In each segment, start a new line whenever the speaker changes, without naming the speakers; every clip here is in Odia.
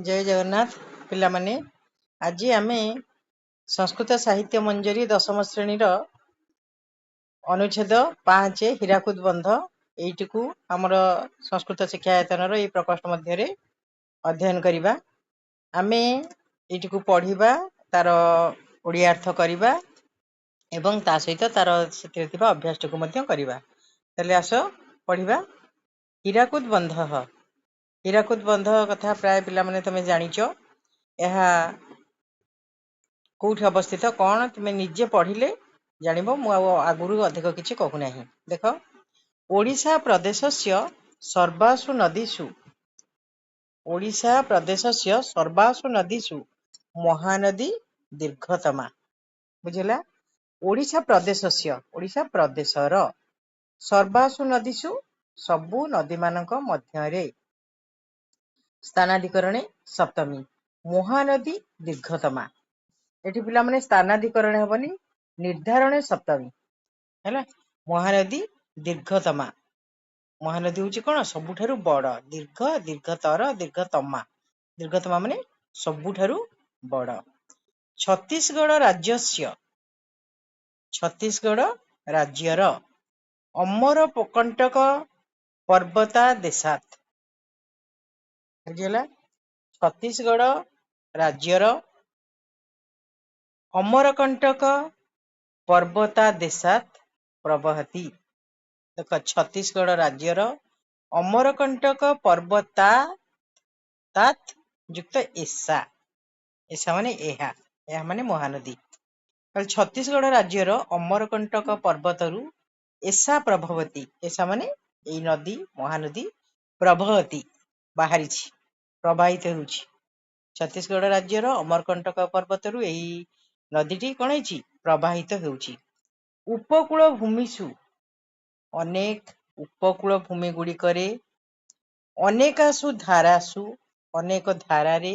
जय जगन्नाथ पिलामाने आज आमे संस्कृत साहित्य मंजरी दशम श्रेणी अनुच्छेद 5 हीराकुद बंध एइटिकु हमर संस्कृत शिक्षायतन ये प्रकोष्ठ मध्य अध्ययन करिबा। आमे एइटिकु पढ़िबा तार ओडिया अर्थ करिबा एवं ता सहित तार सेते थिबा अभ्यासटकु मध्य करिबा। तले आसो पढ़िबा। हीराकुद बंध हीराकुद बंध कथा प्राय पिला माने तमे जानिचो। एहा कोठी अवस्थित कौन तुमे निजे पढ़िले जानिबो। मु आगुरु अधिक किछि कहू नाही। देखो, ओडिशा प्रदेशस्य सर्वासु नदीषु ओडिशा प्रदेशस्य सर्वासु नदीषु महानदी दीर्घतमा। बुझिला? ओडिशा प्रदेशर सर्वासु नदीषु सबु नदी मानक मध्यरे स्थानाधिकरणे सप्तमी महानदी दीर्घतमा। एठी पिला माने स्थानाधिकरण हेबनी, निर्धारण सप्तमी हैला। महानदी दीर्घतमा। महानदी होची कोन सबुठारु बड़। दीर्घ दीर्घतर दीर्घतमा। दीर्घतमा माने सबुठारु बड़। छत्तीसगढ़ राज्यर अमरकंटक पर्वता देशात। बुझिला? छत्तीसगढ़ राज्यर अमरकंटक पर्वता देशात प्रवहती। देख, छत्तीसगढ़ राज्यर अमरकंटक पर्वतात युक्त एसा। एसा माने एहा एहा माने महानदी। छत्तीसगढ़ राज्यर अमरकंटक पर्वतरु एसा प्रभवती। एसा माने एई नदी महानदी प्रभवती बाहरिछि, प्रवाहित होउछि। छत्तीसगढ़ राज्यर अमरकंटक पर्वतरु एई नदीटी कोन हैछि प्रवाहित होउछि। उपकूल भूमिषु अनेक उपकूल भूमि गुड़िकरे अनेकासु धारासु अनेक धारारे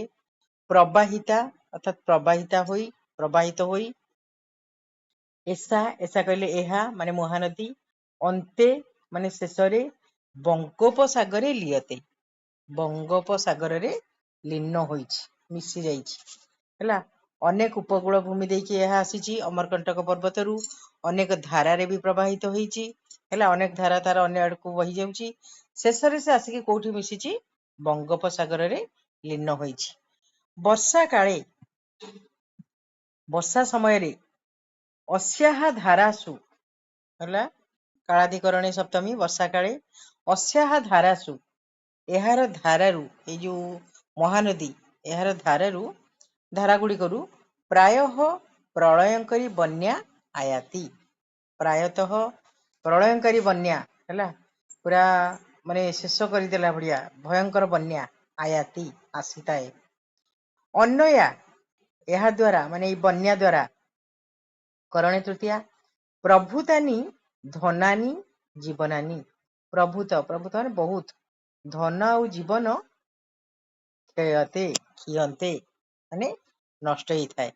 प्रवाहिता अर्थात प्रवाहित होई एसा एसा कहले एहा माने महानदी अंते माने शेषरे बंगोपसागरे लियते। बंगोपसागरे लीन होइछि, मिसी जाइछि हैला। अनेक उपकूल भूमि देखि एहा आसीछि अमरकंटक पर्वतरु अनेक धारारे भी प्रवाहित होइछि हैला। अनेक धारा तार अन्य आडकु बहि जाउछि, शेषरे से आसिकी कोठी मिसिछि बंगोपसागरे लीन होइछि। वर्षा समय रे अस्याह धारासु हैला कालाधिकरणे सप्तमी वर्षा काले अस्याह धारासु एहार धारारु ए जो महानदी एहार धारा गुड़ी करू प्रायः प्रलयंकरी बन्या आयाति। प्रायतः प्रलयंकरी बन्या हैला पूरा माने शेष करि देला भडिया भयंकर बन्या आयाति आसीताए। अन्नया एहा द्वारा माने ई बन्या द्वारा करणे तृतीया प्रभुतानी धनानी जीवनानी। प्रभुत माने बहुत धन और जीवन क्षयते माने नष्ट ही थाए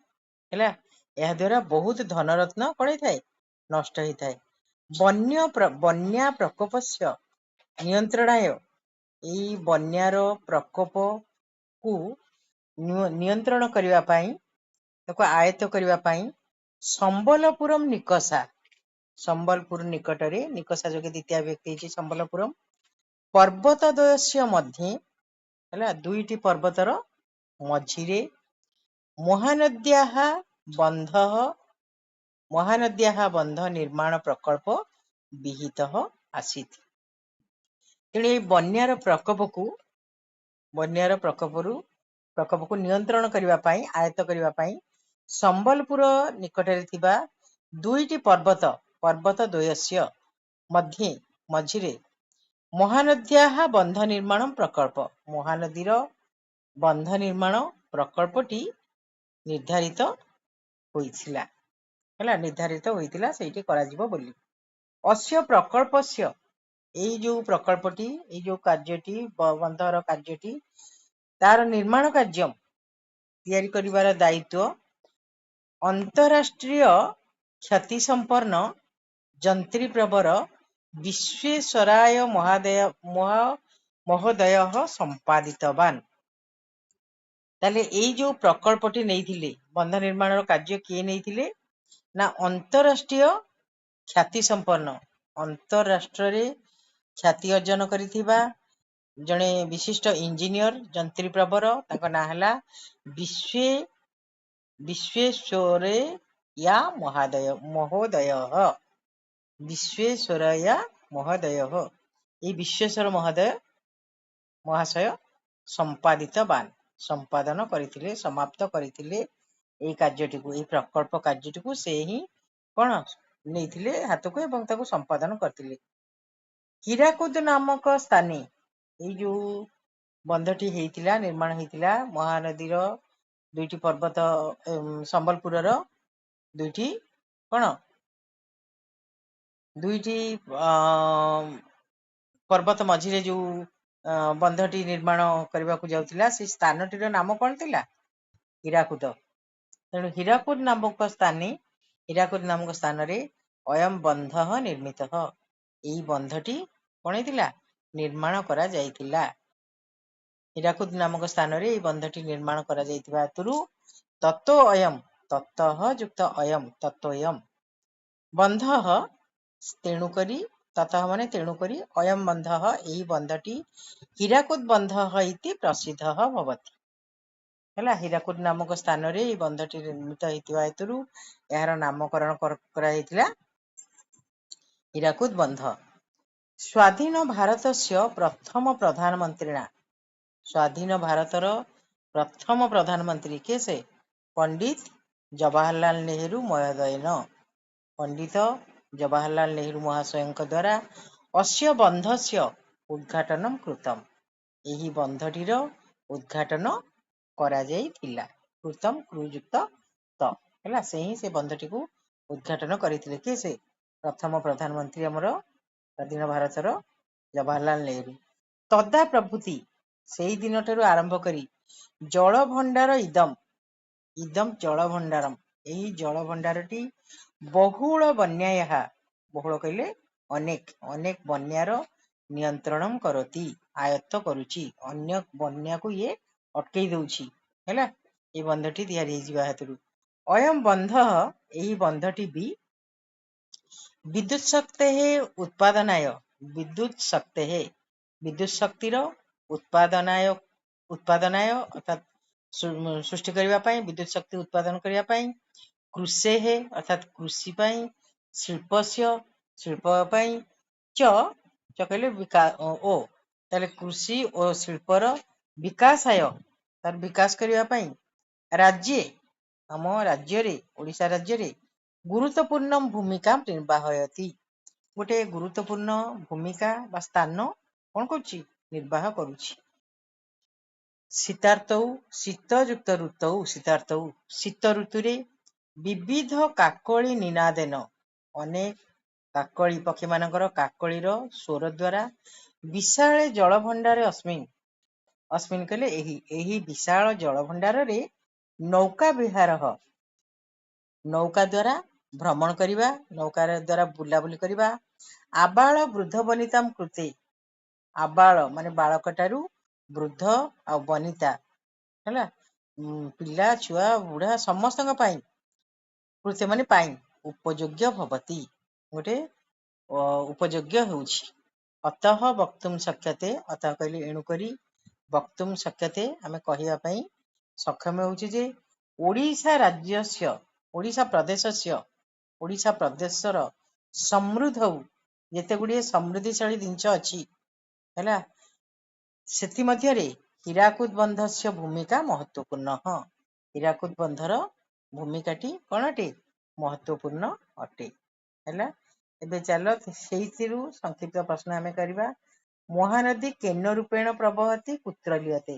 हैला। एहा द्वारा बहुत धनरत्न कोन थाए नष्ट ही थाए। बन्या प्रकोपस्य नियंत्रणाय ई बन्यार प्रकोप को नियंत्रण करिवा पई ताको आयत्त करिवा पई संबलपुरम निकषा संबलपुर निकटरे निकषा जोगे द्वितीय व्यक्ति छि संबलपुरम पर्वत द्वयस्य मध्ये हैला दुईटी पर्वतर मझिरे महानद्याः बंध निर्माण प्रकल्प विहित आसीत। तेणु बन्यार प्रकोप को नियंत्रण करिवा पई आयत्त करिवा पई संबलपुर निकटरे थिबा दुईटी पर्वत द्वयस्य मझिरे महानद्याः बंध निर्माण प्रकल्प महानदीर बंध निर्माण प्रकल्पटी निर्धारित होइथिला हैला। निर्धारित होइथिला सेठी करा जिवो बोली। अस्य प्रकल्पस्य एई जो प्रकल्पटी एई जो कार्यटी बंधर कार्यटी तार निर्माण कार्यम तैयारी करिवार दायित्व अंतरराष्ट्रीय ख्याति संपन्न जंत्री प्रवर विश्वेश्वराय महोदय संपादितवान। ତାହେଲେ ଏଇ ଯୋଉ ପ୍ରକଳ୍ପଟି ନେଇଥିଲେ ବନ୍ଧ ନିର୍ମାଣର କାର୍ଯ୍ୟ କିଏ ନେଇଥିଲେ ନା ଅନ୍ତରାଷ୍ଟ୍ରୀୟ ଖ୍ୟାତି ସମ୍ପନ୍ନ ଅନ୍ତରାଷ୍ଟ୍ରରେ ଖ୍ୟାତି ଅର୍ଜନ କରିଥିବା ଜଣେ ବିଶିଷ୍ଟ ଇଞ୍ଜିନିୟର ଯନ୍ତ୍ରୀ ପ୍ରବର ତାଙ୍କ ନାଁ ହେଲା ବିଶ୍ବେଶ୍ୱରୟା ମହୋଦୟ ବିଶ୍ବେଶ୍ୱରୟା ମହୋଦୟ ଏଇ ବିଶ୍ବେଶ୍ୱର ମହାଶୟ ସମ୍ପାଦନ କରିଥିଲେ ସମାପ୍ତ କରିଥିଲେ ଏଇ କାର୍ଯ୍ୟଟିକୁ ଏଇ ପ୍ରକଳ୍ପ କାର୍ଯ୍ୟଟିକୁ ସେ ହିଁ କଣ ନେଇଥିଲେ ହାତକୁ ଏବଂ ତାକୁ ସମ୍ପାଦନ କରିଥିଲେ। ହୀରାକୁଦ ନାମକ ସ୍ଥାନେ ଏଇ ଯୋଉ ବନ୍ଧଟି ହେଇଥିଲା ନିର୍ମାଣ ହେଇଥିଲା ମହାନଦୀର ଦୁଇଟି ପର୍ବତ ସମ୍ବଲପୁରର ଦୁଇଟି କଣ ଦୁଇଟି ପର୍ବତ ମଝିରେ ଯୋଉ ବନ୍ଧଟି ନିର୍ମାଣ କରିବାକୁ ଯାଉଥିଲା ସେ ସ୍ଥାନଟିର ନାମ କଣ ଥିଲା ହୀରାକୁଦ। ତେଣୁ ହୀରାକୁଦ ନାମକ ସ୍ଥାନରେ ଅୟମ ବନ୍ଧ ନିର୍ମିତ ଏଇ ବନ୍ଧଟି କଣ ହେଇଥିଲା ନିର୍ମାଣ କରାଯାଇଥିଲା। ହୀରାକୁଦ ନାମକ ସ୍ଥାନରେ ଏଇ ବନ୍ଧଟି ନିର୍ମାଣ କରାଯାଇଥିବା ହେତୁରୁ ତତୋ ବନ୍ଧ ତେଣୁକରି ଅୟମ ବନ୍ଧ ଏହି ବନ୍ଧଟି ହୀରାକୁଦ ବନ୍ଧ ଇତି ପ୍ରସିଦ୍ଧ ଭବତି ହେଲା। ହୀରାକୁଦ ନାମକ ସ୍ଥାନରେ ଏହି ବନ୍ଧଟି ନିର୍ମିତ ହେଇଥିବା ହେତୁରୁ ଏହାର ନାମକରଣ କରାଯାଇଥିଲା ହୀରାକୁଦ ବନ୍ଧ। ସ୍ୱାଧୀନ ଭାରତସ୍ୟ ପ୍ରଥମ ପ୍ରଧାନମନ୍ତ୍ରୀଣା ସ୍ୱାଧୀନ ଭାରତର ପ୍ରଥମ ପ୍ରଧାନମନ୍ତ୍ରୀ କିଏ ସେ ପଣ୍ଡିତ ଜବାହରଲାଲ ନେହେରୁ ମହୋଦୟନ ପଣ୍ଡିତ ଜବାହରଲାଲ ନେହେରୁ ମହାଶୟଙ୍କ ଦ୍ୱାରା ଅସ୍ୟ ବନ୍ଧସ୍ୟ ଉଦ୍ଘାଟନ କୃତମ୍ ଏହି ବନ୍ଧଟିର ଉଦ୍ଘାଟନ କରାଯାଇଥିଲା। କୃତମ୍ କୃଯୁକ୍ତ ତ ହେଲା ସେ ହିଁ ସେ ବନ୍ଧଟିକୁ ଉଦ୍ଘାଟନ କରିଥିଲେ କିଏ ସେ ପ୍ରଥମ ପ୍ରଧାନମନ୍ତ୍ରୀ ଆମର ସ୍ୱାଧୀନ ଭାରତର ଜବାହରଲାଲ ନେହେରୁ। ତଦା ପ୍ରଭୃତି ସେଇ ଦିନଠାରୁ ଆରମ୍ଭ କରି ଜଳ ଭଣ୍ଡାର ଇଦମ୍ ଜଳ ଭଣ୍ଡାରମ୍ ଏହି ଜଳ ଭଣ୍ଡାରଟି ବହୁଳ ବହୁଳ କହିଲେ ଅନେକ ବନ୍ୟାର ନିୟନ୍ତ୍ରଣ କରତି ଆୟତ୍ତ କରୁଛି ଅନ୍ୟ ବନ୍ୟାକୁ ଇଏ ଅଟକେଇ ଦଉଛି ହେଲା ଏଇ ବନ୍ଧଟି ତିଆରି ହେଇଯିବା ହେତୁରୁ। ଅୟମ ବନ୍ଧ ଏହି ବନ୍ଧଟି ବି ବିଦ୍ୟୁତ ଶକ୍ତିର ଉତ୍ପାଦନାୟ ଅର୍ଥାତ୍ ସୃଷ୍ଟି କରିବା ପାଇଁ ବିଦ୍ୟୁତ ଶକ୍ତି ଉତ୍ପାଦନ କରିବା ପାଇଁ କୃଷେଃ ଅର୍ଥାତ୍ କୃଷି ପାଇଁ ଶିଳ୍ପ ପାଇଁ କହିଲେ ତାହେଲେ କୃଷି ଓ ଶିଳ୍ପର ତାର ବିକାଶ କରିବା ପାଇଁ ଆମ ରାଜ୍ୟରେ ଓଡ଼ିଶା ରାଜ୍ୟରେ ଗୁରୁତ୍ୱପୂର୍ଣ୍ଣ ଭୂମିକା ନିର୍ବାହୟତି ଗୋଟେ ଗୁରୁତ୍ୱପୂର୍ଣ୍ଣ ଭୂମିକା ବା ସ୍ଥାନ କଣ କରୁଛି ନିର୍ବାହ କରୁଛି। ଶୀତ ଋତୁରେ ବିବିଧ କାକଳି ନିନାଦେନ ଅନେକ କାକଳି ପକ୍ଷୀ ମାନଙ୍କର କାକଳିର ସ୍ୱର ଦ୍ୱାରା ବିଶାଳ ଜଳଭଣ୍ଡାରେ ଅସ୍ମିନ୍ କହିଲେ ଏହି ବିଶାଳ ଜଳଭଣ୍ଡାରରେ ନୌକା ବିହାର ନୌକା ଦ୍ୱାରା ଭ୍ରମଣ କରିବା ନୌକା ଦ୍ୱାରା ବୁଲାବୁଲି କରିବା ଆବାଳ ବୃଦ୍ଧ ବନିତାମ୍ କୃତେ ଆବାଳ ମାନେ ବାଳକ ଠାରୁ ବୃଦ୍ଧ ଆଉ ବନିତା ହେଲା ପିଲା ଛୁଆ ବୁଢା ସମସ୍ତଙ୍କ ପାଇଁ ମାନେ ପାଇଁ ଉପଯୋଗ୍ୟ ଭବତି ଗୋଟେ ଉପଯୋଗ୍ୟ ହେଉଛି। ଅତଃ ବକ୍ତୁମ୍ ଶକ୍ୟତେ ଅତଃ କହିଲେ ଏଣୁକରି ବକ୍ତୁମ୍ ଶକ୍ୟତେ ଆମେ କହିବା ପାଇଁ ସକ୍ଷମ ହେଉଛି ଯେ ଓଡ଼ିଶା ପ୍ରଦେଶର ସମୃଦ୍ଧ ଯେତେ ଗୁଡିଏ ସମୃଦ୍ଧିଶାଳୀ ଜିନିଷ ଅଛି ହେଲା ସେଥିମଧ୍ୟରେ ହୀରାକୁଦ ବନ୍ଧସ୍ୟ ଭୂମିକା ମହତ୍ୱପୂର୍ଣ୍ଣ ହୀରାକୁଦ ବନ୍ଧର ଭୂମିକାଟି କଣ ଅଟେ ମହତ୍ୱପୂର୍ଣ୍ଣ ଅଟେ ହେଲା। ଏବେ ଚାଲ ସେଇଥିରୁ ସଂକ୍ଷିପ୍ତ ପ୍ରଶ୍ନ ଆମେ କରିବା। ମହାନଦୀ କେନ ରୂପେଣ ପ୍ରବହତି କୁତ୍ର ଲିୟତେ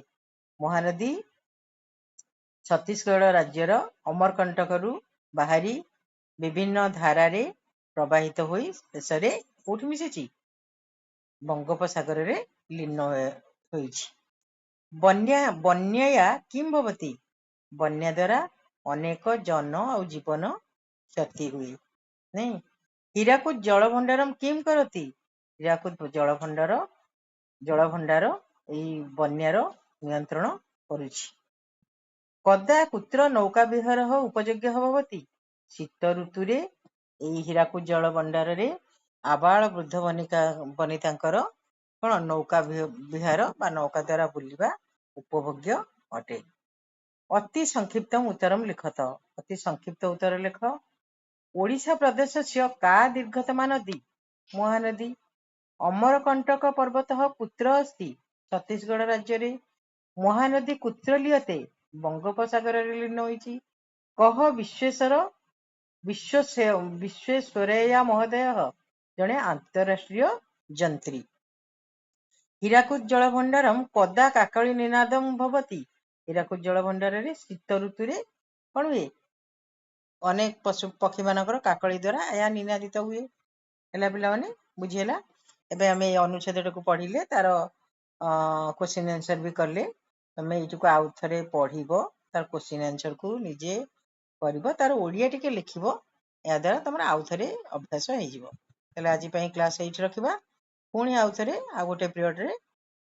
ମହାନଦୀ ଛତିଶଗଡ଼ ରାଜ୍ୟର ଅମରକଣ୍ଟକରୁ ବାହାରି ବିଭିନ୍ନ ଧାରାରେ ପ୍ରବାହିତ ହୋଇ ଶେଷରେ କୋଉଠି ମିଶିଛି ବଙ୍ଗୋପସାଗରରେ ଲୀନ ହୋଇଛି। ବନ୍ୟା କିମ୍ ଭବତି ବନ୍ୟା ଦ୍ୱାରା ଅନେକ ଜନ ଆଉ ଜୀବନ କ୍ଷତି ହୁଏ ନାଇଁ। ହୀରାକୁଦ ଜଳଭଣ୍ଡାରମ୍ କିମ୍ କରତି ହୀରାକୁଦ ଜଳଭଣ୍ଡାର ଏଇ ବନ୍ୟାର ନିୟନ୍ତ୍ରଣ କରୁଛି। କଦା କୁତ୍ର ନୌକା ବିହାର ଉପଯୋଗ୍ୟ ଭବତି। ଶୀତ ଋତୁରେ ଏଇ ହୀରାକୁଦ ଜଳ ଭଣ୍ଡାରରେ ଆବାଳ ବୃଦ୍ଧ ବନିତାଙ୍କର କଣ ନୌକା ବିହାର ବା ନୌକା ଦ୍ୱାରା ବୁଲିବା ଉପଭୋଗ୍ୟ ଅଟେ। ଅତି ସଂକ୍ଷିପ୍ତ ଉତ୍ତରମ୍ ଲିଖତ। ଅତି ସଂକ୍ଷିପ୍ତ ଉତ୍ତର ଲେଖ। ଓଡ଼ିଶା ପ୍ରଦେଶସ୍ୟ का ଦୀର୍ଘତମା ନଦୀ? ମହାନଦୀ। ଅମରକଣ୍ଟକ ପର୍ବତः କୁତ୍ର अस्ति? ଛତିଶଗଡ଼ ରାଜ୍ୟରେ। ମହାନଦୀ କୁତ୍ର ଲିୟତେ? ବଙ୍ଗୋପସାଗରରେ ଲୀନ ହୋଇଛି। କହ ବିଶ୍ୱେଶ୍ୱରୈୟା ମହୋଦୟ ଜଣେ ଆନ୍ତରାଷ୍ଟ୍ରୀୟ ଯନ୍ତ୍ରୀ। ହୀରାକୁଦ ଜଳଭଣ୍ଡାରମ୍ କଦା କାକଳି ନିନାଦମ୍ ଭବତି। ହୀରାକୁଦ ଜଳଭଣ୍ଡାରରେ ଶୀତ ଋତୁରେ କଣ ହୁଏ? ଅନେକ ପଶୁ ପକ୍ଷୀ ମାନଙ୍କର କାକଳି ଦ୍ୱାରା ଏହା ନିନାଦିତ ହୁଏ। ହେଲା ପିଲାମାନେ, ବୁଝିହେଲା? ଏବେ ଆମେ ଏଇ ଅନୁଚ୍ଛେଦଟାକୁ ପଢିଲେ ତାର କ୍ୱେଶ୍ଚିନ୍ ଆନ୍ସର ବି କଲେ ତମେ ଏଇଟିକୁ ଆଉ ଥରେ ପଢିବ, ତାର କ୍ୱେଶ୍ଚିନ୍ ଆନ୍ସର କୁ ନିଜେ କରିବ, ତାର ଓଡ଼ିଆ ଟିକେ ଲେଖିବ। ଏହା ଦ୍ୱାରା ତମର ଆଉ ଥରେ ଅଭ୍ୟାସ ହେଇଯିବ। ତାହେଲେ ଆଜି ପାଇଁ କ୍ଲାସ ଏଇଠି ରଖିବା। ପୁଣି ଆଉ ଥରେ ଆଉ ଗୋଟେ ପିରିୟଡରେ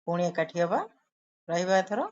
ପୁଣି ଏକାଠି ହେବା। ରହିବା ଏଥର।